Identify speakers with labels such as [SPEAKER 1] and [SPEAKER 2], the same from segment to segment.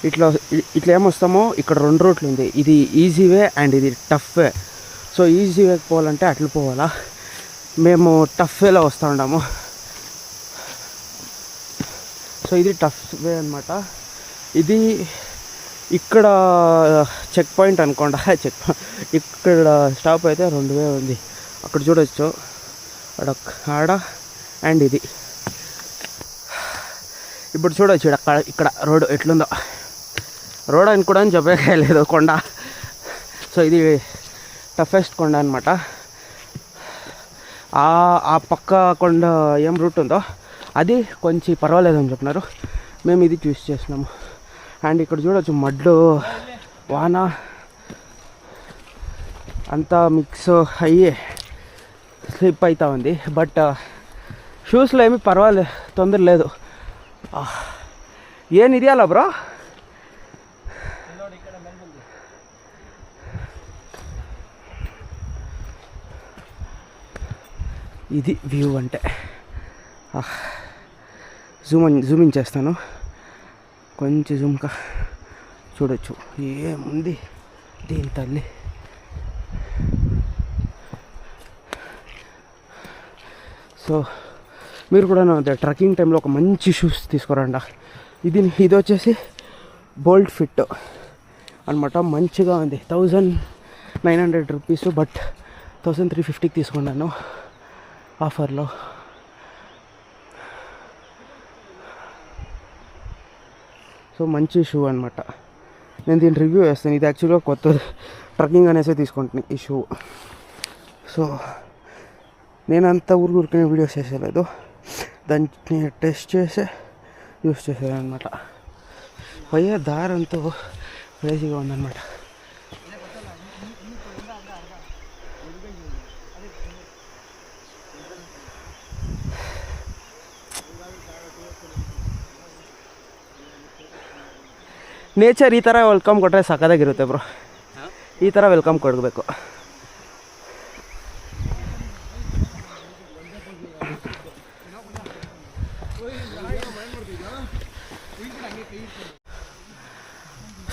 [SPEAKER 1] ఇట్లా ఇట్లా ఏమొస్తామో ఇక్కడ 2 రూట్లు ఉంది. ఇది ఈజీ వే అండ్ ఇది టఫ్ వే. సో ఈజీ వే పోవాలంటే అట్లా పోవాలా, మేము టఫ్ వేలో వస్తూ ఉన్నాము. సో ఇది టఫ్ వే అనమాట. ఇది ఇక్కడ చెక్ పాయింట్ అనుకోండి, ఇక్కడ స్టాప్ అయితే 2 వే ఉంది. అక్కడ చూడవచ్చు ఆడ అండ్ ఇది. ఇప్పుడు చూడవచ్చు ఇక్కడ రోడ్ ఎట్లుందో. రోడ్ అని కూడా చెప్పలేదు, కొండ. సో ఇది టఫెస్ట్ కొండ అనమాట. ఆ పక్క కొండ ఏం రూట్ ఉందో అది కొంచెం పర్వాలేదని చెప్పినారు. మేము ఇది చూస్ చేసినాము. అండ్ ఇక్కడ చూడవచ్చు మడ్డు, వాన అంతా మిక్స్ అయ్యి స్లిప్ అవుతా ఉంది. బట్ షూస్లో ఏమీ పర్వాలేదు, తొందర లేదు. ఏనిది అలా బ్రో? ఇది వ్యూ అంటే. జూమ్ ఇన్ చేస్తాను, కొంచెం జూమ్గా చూడొచ్చు. ఏముంది దీని తల్లి. సో మీరు కూడా ట్రెక్కింగ్ టైంలో ఒక మంచి షూస్ తీసుకురండి. ఇది వచ్చేసి బోల్ట్ ఫిట్ అనమాట. మంచిగా ఉంది. 1900 రూపీస్, బట్ 1350కి తీసుకున్నాను ఆఫర్లో. సో మంచి షూ అనమాట. నేను దీని రివ్యూ వేస్తాను. ఇది యాక్చువల్గా కొత్త ట్రెక్కింగ్ అనేసి తీసుకుంటున్నాను ఈ షూ. సో నేను అంత ఊరికనే వీడియోస్ చేసేలేదు, దాన్ని టెస్ట్ చేసి యూస్ చేసేది అనమాట. పైగా దారంతో క్రేజీగా ఉందన్నమాట. ನೇಚರ್ ಈ ಥರ ವೆಲ್ಕಮ್ ಕೊಟ್ಟರೆ ಸಕ್ಕದಾಗಿರುತ್ತೆ ಬ್ರೋ. ಈ ಥರ ವೆಲ್ಕಮ್ ಕೊಡಬೇಕು.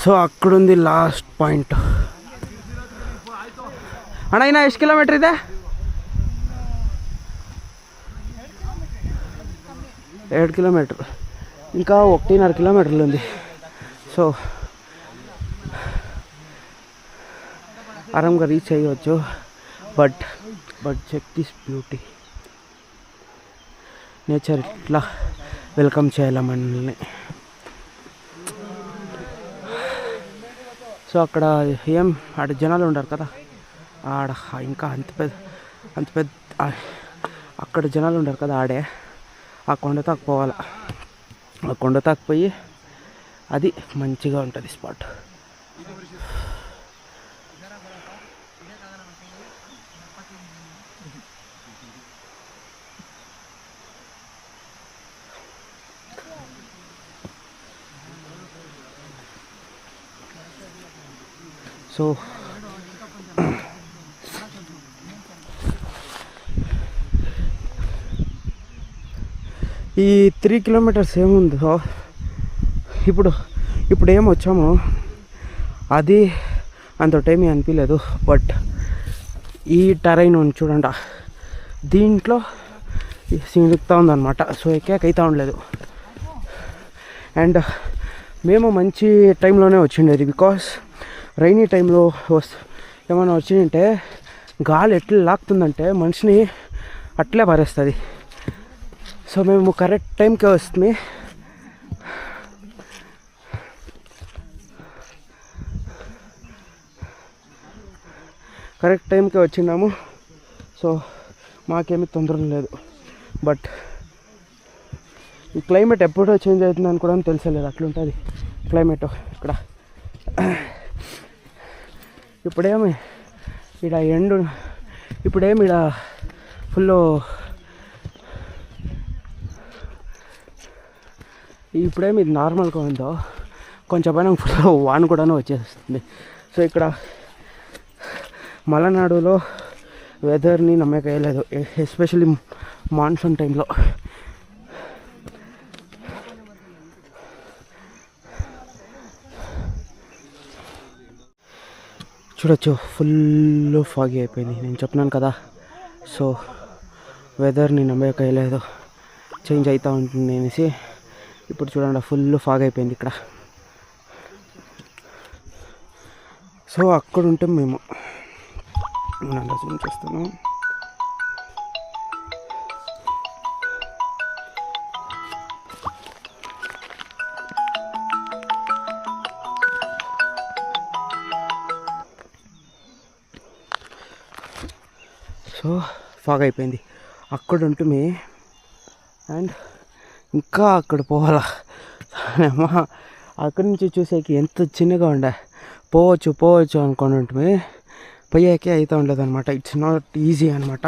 [SPEAKER 1] సో అక్కడుంది లాస్ట్ పాయింట్. అಣ್ಣ ಇನ್ನು ಎಷ್ಟು ಕಿಲೋಮೀಟ್ರ್ ಇದೆ? 2 కిలోమీటర్, ఇంకా 1.5 కిలోమీటర్లు ఉంది. సో ఆరాంగా రీచ్ అయ్యవచ్చు. But check this beauty. Nature ఇట్లా వెల్కమ్ చేయాలి మనల్ని. సో అక్కడ ఏం ఆడ జనాలు ఉండరు కదా, ఆడ ఇంకా అంత పెద్ద అక్కడ జనాలు ఉండరు కదా, ఆడే ఆ కొండ తాకు పోవాలి. ఆ కొండ తాకు పోయి అది మంచిగా ఉంటుంది స్పాట్. సో ఈ 3 కిలోమీటర్స్ ఏముందో ఇప్పుడు ఏమొచ్చామో అది అంత టైం అనిపించలేదు. బట్ ఈ టరైన్ ఉంది చూడండి, దీంట్లో సిగుతా ఉందన్నమాట. సో ఎక్కాకైతే ఉండలేదు. అండ్ మేము మంచి టైంలోనే వచ్చిండేది, బికాస్ రైనీ టైంలో ఏమైనా వచ్చిందంటే గాలి ఎట్లా లాక్తుందంటే మనిషిని అట్లే పారేస్తుంది. సో మేము కరెక్ట్ టైంకే వస్తుంది. కరెక్ట్ టైంకే వచ్చినాము. సో మాకేమీ తొందర లేదు. బట్ ఈ క్లైమేట్ ఎప్పుడో చేంజ్ అవుతుందని కూడా తెలిసలేదు, అట్లుంటుంది క్లైమేట్ ఇక్కడ. ఇప్పుడేమి ఇక్కడ ఎండు, ఇప్పుడేమి ఇక్కడ ఫుల్ ఇప్పుడేమి ఇది నార్మల్గా ఉందో, కొంచెం పైన ఫుల్ వాన్ కూడా వచ్చేస్తుంది. సో ఇక్కడ మలనాడులో వెదర్ని నమ్మకలేదు, ఎస్పెషల్లీ మాన్సూన్ టైంలో. చూడొచ్చు ఫుల్ ఫాగీ అయిపోయింది. నేను చెప్పినాను కదా, సో వెదర్ని నమ్మకలేదు, చేంజ్ అవుతూ ఉంటుంది అనేసి. ఇప్పుడు చూడండి ఫుల్ ఫాగ్ అయిపోయింది ఇక్కడ. సో అక్కడ ఉంటే మేము జూమ్ చేస్తాను. సో ఫాగ్ అయిపోయింది అక్కడ ఉంటుంది. అండ్ ఇంకా అక్కడ పోవాలా, అక్కడి నుంచి చూసేకి ఎంత చిన్నగా ఉండే, పోవచ్చు అనుకుని ఉంటుంది, పోయాకే అవుతూ ఉండదు అనమాట. ఇట్స్ నాట్ ఈజీ అనమాట.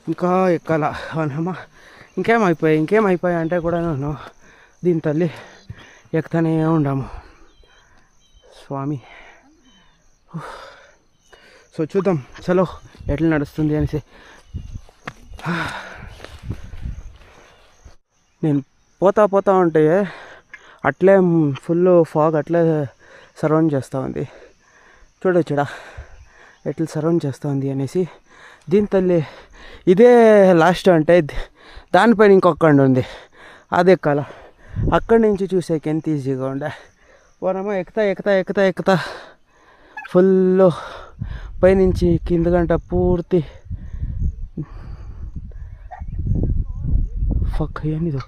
[SPEAKER 1] ఇంకా ఎక్కాల అమ్మా, ఇంకేమైపోయాయి అంటే కూడా నేను దీని తల్లి ఎక్కుతానే ఉండాము స్వామి. సో చూద్దాం చలో ఎట్లా నడుస్తుంది అనేసి. నేను పోతా ఉంటే అట్లే ఫుల్ ఫాగ్ అట్లే సరౌండ్ చేస్తూ ఉంది. చూడొచ్చుడా ఎట్లా సరౌండ్ చేస్తూ ఉంది అనేసి. దీని తల్లి ఇదే లాస్ట్ అంటే దానిపైన ఇంకొక ఉంది, అది ఎక్కాల. అక్కడి నుంచి చూసేకి ఎంత ఈజీగా ఉండే, వరమా ఎక్కుతా ఫుల్ పైనుంచి కింద గంట పూర్తి ఫక్ ఏనిదో.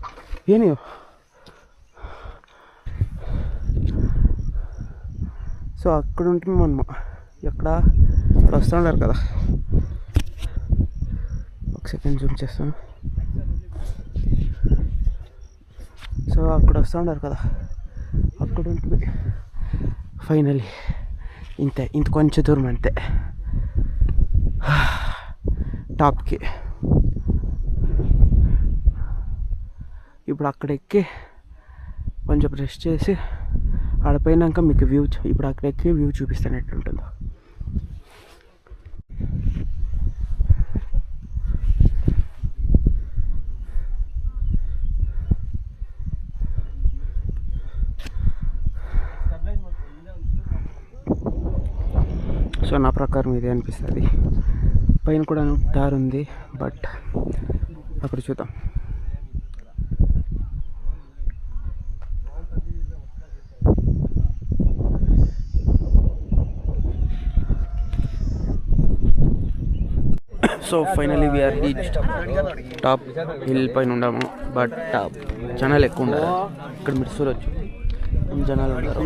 [SPEAKER 1] సో అక్కడ ఉంటుంది మనము, ఎక్కడ వస్తూ ఉన్నారు కదా. ఒక సెకండ్ జూమ్ చేస్తాను. సో అక్కడ వస్తూ ఉన్నారు కదా, అక్కడ ఉంటుంది ఫైనలీ. ఇంత కొంచెం దూరం అంతే టాప్కి. ఇప్పుడు అక్కడ ఎక్కి కొంచెం రెస్ట్ చేసి ఆడపోయినాక మీకు వ్యూ, ఇప్పుడు అక్కడ ఎక్కి వ్యూ చూపిస్తాను ఎట్లుంటుందో. సో నా ప్రకారం ఇదే అనిపిస్తుంది. పైన కూడా దారి ఉంది, బట్ అక్కడ చూద్దాం. So finally we are reached top hill పైన ఉన్నాము. బట్ జనాలు ఎక్కువ ఉన్నారు ఇక్కడ, మీరు చూడొచ్చు జనాలు ఉన్నారు.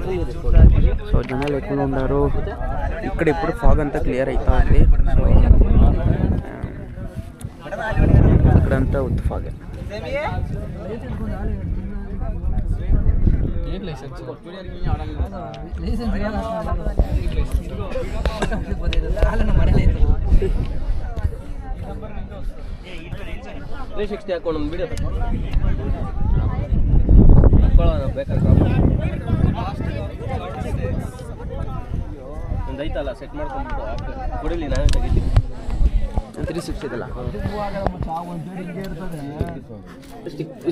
[SPEAKER 1] సో జనాలు ఎక్కువ ఉన్నారు ఇక్కడ. ఇప్పుడు ఫాగ్ అంతా క్లియర్ అవుతా ఉంది. సో ఇక్కడంతా ఉత్త ఫాగ్.
[SPEAKER 2] ಐತಲ್ಲ ಸೆಟ್ ಮಾಡ್ಕೊಂಡು ಕೊಡಿಲಿ ನಾವೇ ತೆಗಿತೀವಿ.
[SPEAKER 1] 360 ಇದಲ್ಲ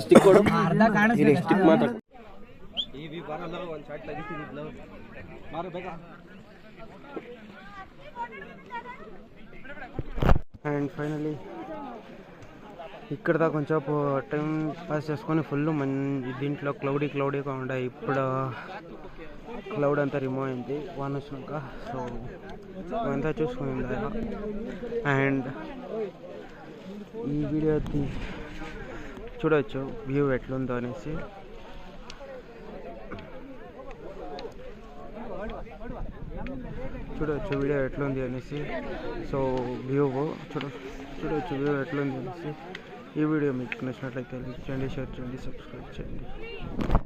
[SPEAKER 2] ಸ್ಟಿಕ್ ಕೊಡು, ಸ್ಟಿಕ್ ಮಾತ್ರ. ಈ ಬರಲ್ಲ ಒಂದು ಶಾಟ್ ತೆಗಿತಿದ್ಲು ಮಾರು ಬೇಗ.
[SPEAKER 1] అండ్ ఫైనలీ ఇక్కడ దాకా కొంచెం టైం పాస్ చేసుకొని ఫుల్ దీంట్లో క్లౌడీగా ఉండే. ఇప్పుడు క్లౌడ్ అంతా రిమూవ్ అయింది వాన వచ్చినాక. సో అంతా చూసుకుంది. అండ్ ఈ వీడియో చూడవచ్చు వ్యూ ఎట్లుందో అనేసి. చూడవచ్చు వీడియో ఎట్లుంది అనేసి. సో వ్యూ చూడవచ్చు వ్యూ ఎట్లుంది అనేసి. ఈ వీడియో మీకు నచ్చినట్లయితే లైక్ చేయండి, షేర్ చేయండి, సబ్స్క్రైబ్ చేయండి.